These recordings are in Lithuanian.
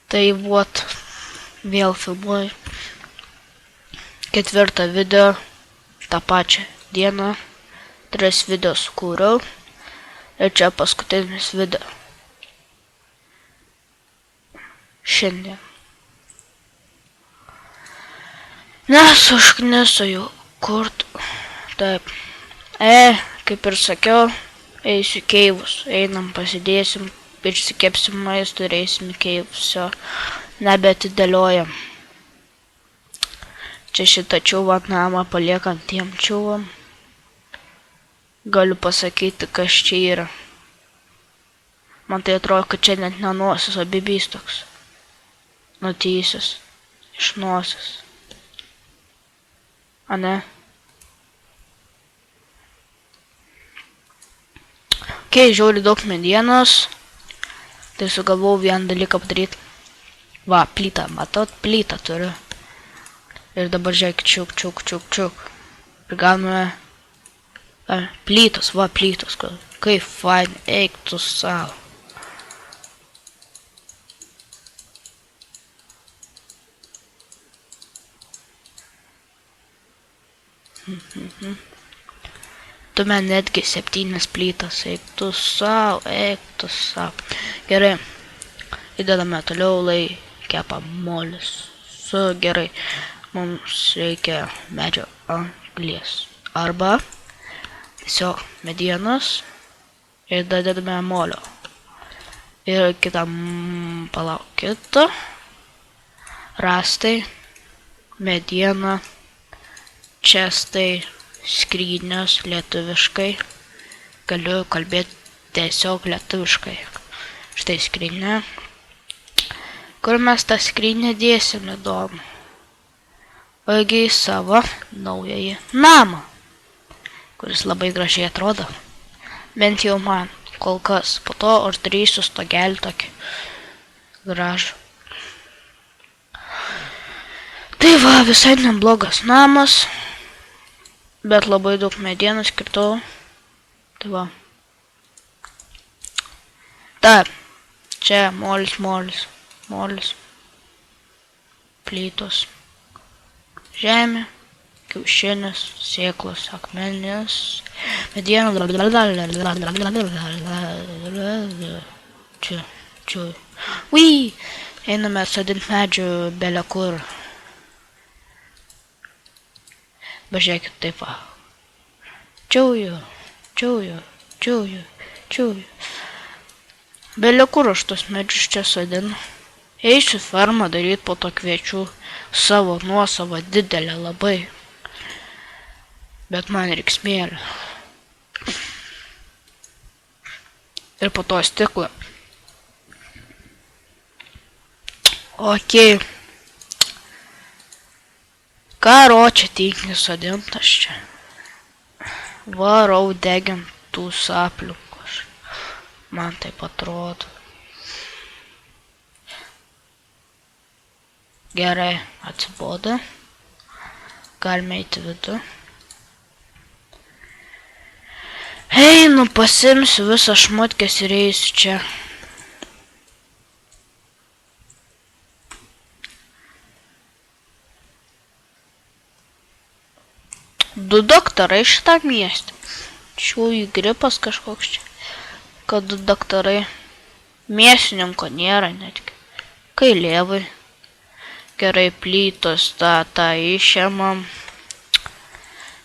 Tai vot, vėl filmuoju 4 video, tą pačią dieną, 3 video sukūriau ir čia paskutinis video. Šiandien. Nes užkniso jau kurt. Taip. Kaip ir sakiau, eisiu keivus. Einam, pasidėsim, išsikepsim maistų ir eisim į keivus. Nebetidėliojam. Čia šitą čiūvą namą paliekam tiem čiūvam. Galiu pasakyti, kas čia yra. Man tai atrodo, kad čia net ne nosis, o bibys toks. Nutysis. Iš nosis. A ne? Kai žiauri daug medienos, tai sugalvau vieną dalyką padaryti. Va, plytą, matot, plytą turiu. Ir dabar žiūrėk, čiuk. Ir galime plytos, va, plytos. Kaip fain, eik tu savo. Tu man netgi 7 plytas, eik tu savo. Gerai, įdedame toliau, lai kepa molis. Gerai, mums reikia medžio anglies. Arba tiesiog medienos ir dadedame molio. Ir kitam palaukit. Rastai, mediena, čestai, skrynios lietuviškai. Galiu kalbėti tiesiog lietuviškai. Štai skrynia. Kur mes tą skrynią dėsim, įdomu. Ogi į savo naująjį namą, kuris labai gražiai atrodo. Bent jau man, kol kas. Po to aš darysiu stogelį tokį gražų. Tai va, visai neblogas namas. Bet labai daug medienos skirtau. Tai va. Taip. Čia molis. Plytos. Žemė. Kiaušinis. Sėklos. Akmenės. Mediena. Čia. Ui. Einame sodint medžių belė kur. Pažiūrėkit, taip va. Čiauju. Belė kur aš tos medžius čia sodinu. Eisiu fermą daryti, po to kviečiu savo nuosavą didelę labai. Bet man reiks smėlio. Ir po to stiklą. Okei. Karo čia tingi sodintas čia. Varau degint tų aplinkos. Man taip atrodo. Gerai, atsibodo. Galime eiti vidų. Einu, pasimsiu visą šmutkės ir eisiu čia. Du daktarai šitą miestį. Šiųjų gripas kažkoks čia. Kad 2 daktarai. Mėsininko nėra netgi. Kailėvai. Gerai, plytos tą išėmam.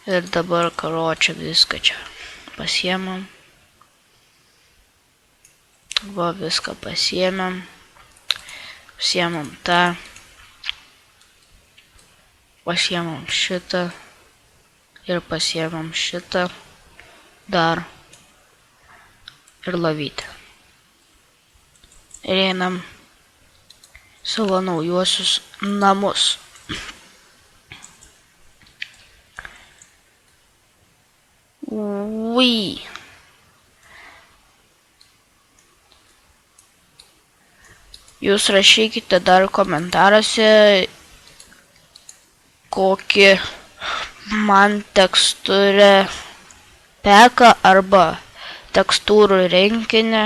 Ir dabar karočią viską čia pasiemam. Va, viską pasiemam. Pasiemam tą. Pasiemam šitą. Ir pasiemam šitą dar ir lavytę. Ir einam savo naujuosius namus. Ui. Jūs rašykite dar komentaruose, kokį man teksturę peką arba tekstūrų rinkinį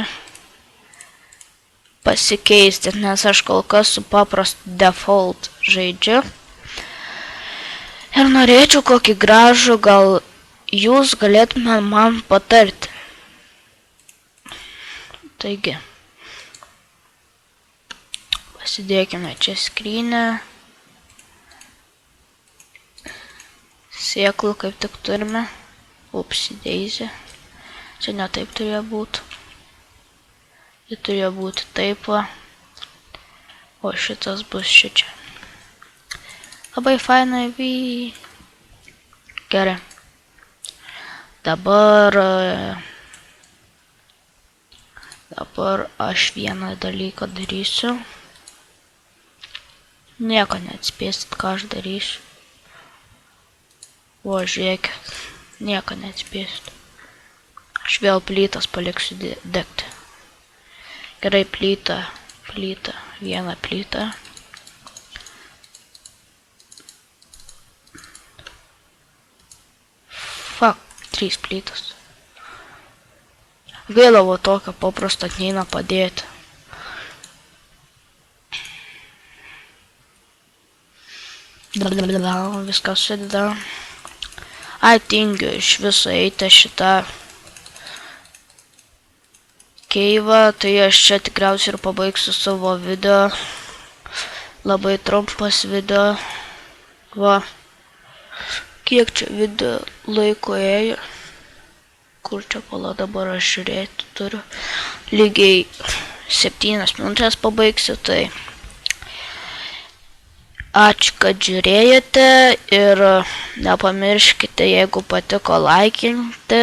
pasikeisti, nes aš kol kas su paprastu default žaidžiu. Ir norėčiau kokį gražų, gal jūs galėtume man patarti. Taigi, pasidėkime čia skrynę. Sėklų kaip tik turime. Upsidėzė. Čia ne taip turėjo būti. Ji turėjo būti taip va. O šitas bus šičia. Labai fainai. Gerai. Dabar aš vieną dalyką darysiu. Nieko neatspėsit, ką aš darysiu. O, žiūrėkit. Nieko neatspėsit. Aš vėl plytas paliksiu degti. Gerai, plytą. Vieną plytą. Fuck, 3 plytas. Gaila, va tokio paprasto neina padėti. Viskas sudeda. Ai, tingiu iš viso eiti šitą keivą, tai aš čia tikriausiai ir pabaigsiu savo video. Labai trumpas video. Va. Kiek čia video laiko ėjo? Kur čia pala dabar aš žiūrėti turiu? Lygiai 7 minutės pabaigsiu, tai ačiū, kad žiūrėjote ir nepamirškite, jeigu patiko, laikinti,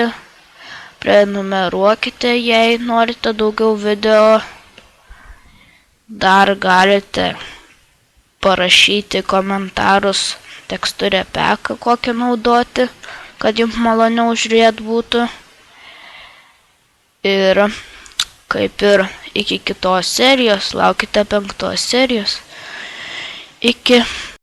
prenumeruokite, jei norite daugiau video. Dar galite parašyti komentarus teksturę peką, kokią naudoti, kad jums maloniau žiūrėti būtų. Ir kaip ir iki kitos serijos, laukite 5 serijos. Iki